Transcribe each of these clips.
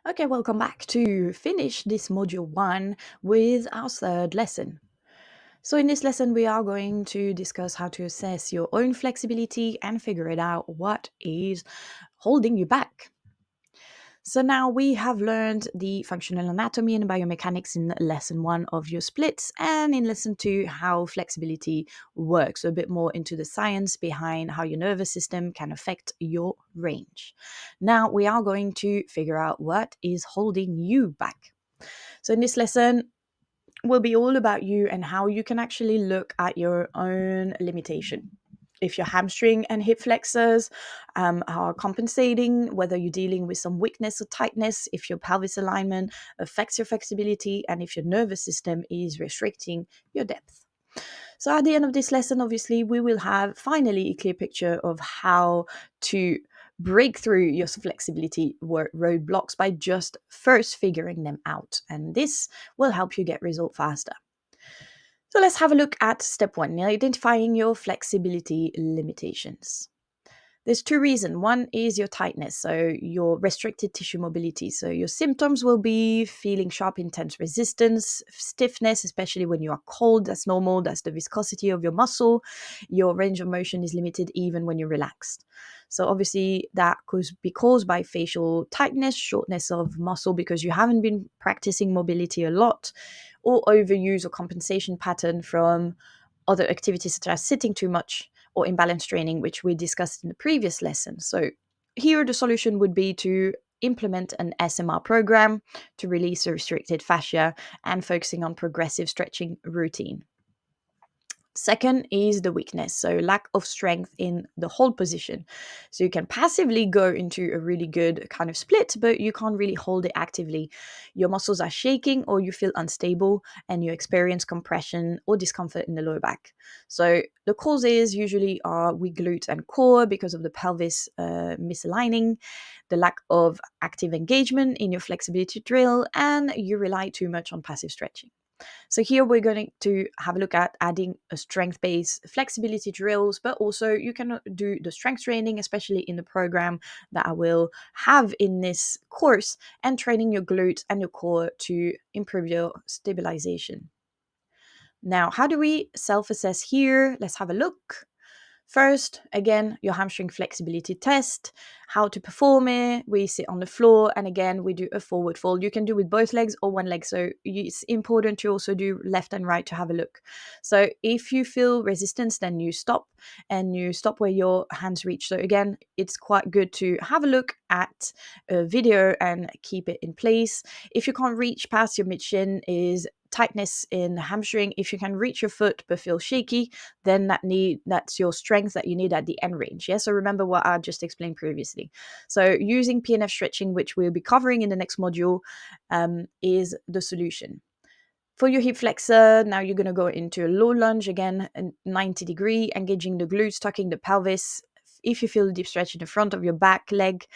Okay, welcome back to finish this module 1 with our third lesson. So in this lesson, we are going to discuss how to assess your own flexibility and figure it out what is holding you back. So now we have learned the functional anatomy and biomechanics in lesson 1 of your splits, and in lesson 2 how flexibility works, so a bit more into the science behind how your nervous system can affect your range. Now we are going to figure out what is holding you back. So in this lesson, will be all about you and how you can actually look at your own limitation. If your hamstring and hip flexors are compensating, whether you're dealing with some weakness or tightness, if your pelvis alignment affects your flexibility, and if your nervous system is restricting your depth. So at the end of this lesson, obviously, we will have finally a clear picture of how to break through your flexibility roadblocks by just first figuring them out. And this will help you get result faster. So let's have a look at step 1, identifying your flexibility limitations. There's two reasons. One is your tightness, so your restricted tissue mobility. So your symptoms will be feeling sharp, intense resistance, stiffness, especially when you are cold. That's normal. That's the viscosity of your muscle. Your range of motion is limited even when you're relaxed. So obviously that could be caused by facial tightness, shortness of muscle because you haven't been practicing mobility a lot, or overuse or compensation pattern from other activities such as sitting too much or imbalance training, which we discussed in the previous lesson. So here the solution would be to implement an SMR program to release the restricted fascia and focusing on progressive stretching routine. Second is the weakness, so lack of strength in the hold position. So you can passively go into a really good kind of split, but you can't really hold it actively. Your muscles are shaking or you feel unstable and you experience compression or discomfort in the lower back. So the causes usually are weak glutes and core because of the pelvis misaligning, the lack of active engagement in your flexibility drill, and you rely too much on passive stretching. So here we're going to have a look at adding a strength-based flexibility drills, but also you can do the strength training, especially in the program that I will have in this course, and training your glutes and your core to improve your stabilization. Now, how do we self-assess here? Let's have a look. First, again, your hamstring flexibility test, how to perform it. We sit on the floor and again, we do a forward fold. You can do with both legs or one leg. So it's important to also do left and right to have a look. So if you feel resistance, then you stop and you stop where your hands reach. So again, it's quite good to have a look at a video and keep it in place. If you can't reach past your mid shin is tightness in the hamstring. If you can reach your foot but feel shaky, then that's your strength that you need at the end range. Yeah, so remember what I just explained previously. So using PNF stretching, which we'll be covering in the next module, is the solution. For your hip flexor, now you're going to go into a low lunge again, 90-degree, engaging the glutes, tucking the pelvis. If you feel a deep stretch in the front of your back leg,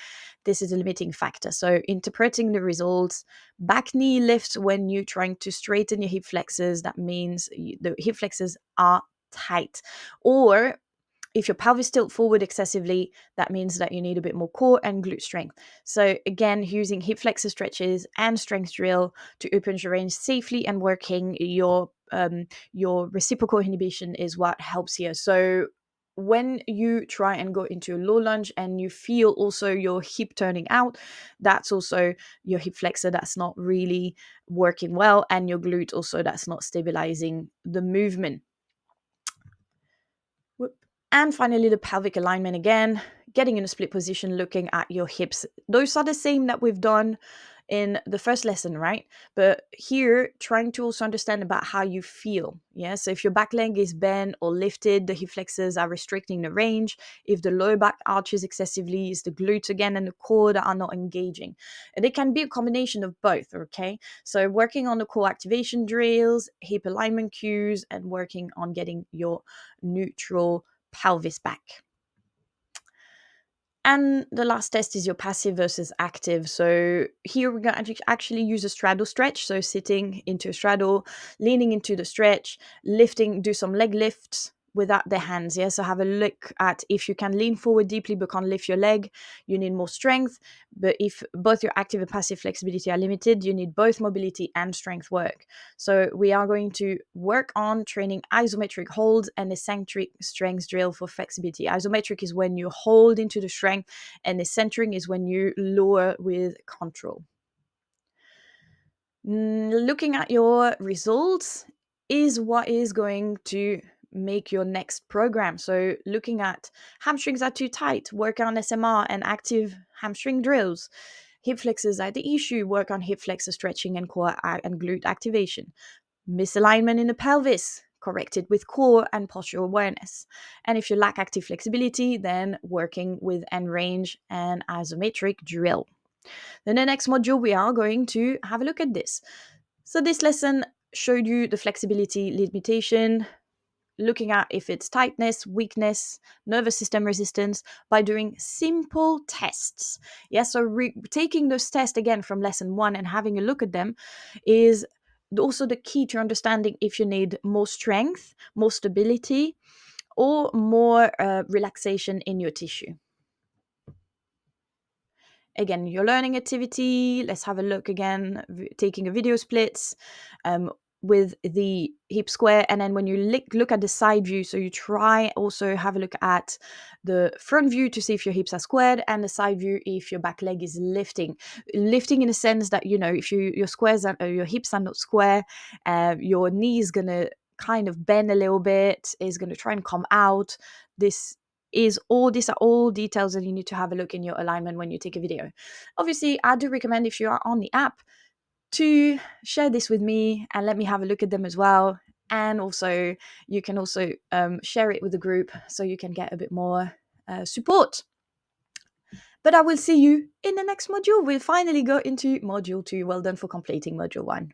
this is a limiting factor. So interpreting the results, back knee lifts when you're trying to straighten your hip flexors. That means the hip flexors are tight. Or if your pelvis tilt forward excessively, that means that you need a bit more core and glute strength. So again, using hip flexor stretches and strength drill to open your range safely and working your reciprocal inhibition is what helps here. So when you try and go into a low lunge and you feel also your hip turning out, that's also your hip flexor that's not really working well, and your glute also that's not stabilizing the movement. And finally, the pelvic alignment again, getting in a split position, looking at your hips. Those are the same that we've done in the first lesson, right? But here, trying to also understand about how you feel. Yeah, so if your back leg is bent or lifted, the hip flexors are restricting the range. If the lower back arches excessively, it's the glutes again and the core that are not engaging. And it can be a combination of both, okay? So working on the core activation drills, hip alignment cues, and working on getting your neutral pelvis back. And the last test is your passive versus active. So here we're going to actually use a straddle stretch. So sitting into a straddle, leaning into the stretch, lifting, do some leg lifts, without the hands. Yeah, so have a look at if you can lean forward deeply but can't lift your leg, you need more strength. But if both your active and passive flexibility are limited, you need both mobility and strength work. So we are going to work on training isometric holds and eccentric strength drill for flexibility. Isometric is when you hold into the strength, and eccentric is when you lower with control. Looking at your results is what is going to make your next program. So looking at hamstrings are too tight, work on SMR and active hamstring drills. Hip flexors are the issue, work on hip flexor stretching and core and glute activation. Misalignment in the pelvis, corrected with core and postural awareness. And if you lack active flexibility, then working with end range and isometric drill. Then the next module, we are going to have a look at this. So this lesson showed you the flexibility limitation, looking at if it's tightness, weakness, nervous system resistance by doing simple tests. Yes, so taking those tests again from lesson 1 and having a look at them is also the key to understanding if you need more strength, more stability, or more relaxation in your tissue. Again, your learning activity, let's have a look again, taking a video splits with the hip square. And then when you look at the side view, so you try also have a look at the front view to see if your hips are squared, and the side view if your back leg is lifting. Lifting in a sense that, if your hips are not square, your knee is going to kind of bend a little bit, is going to try and come out. These are all details that you need to have a look in your alignment when you take a video. Obviously, I do recommend, if you are on the app, to share this with me and let me have a look at them as well. And also, you can also share it with the group so you can get a bit more support. But I will see you in the next module. We'll finally go into module 2. Well done for completing module 1.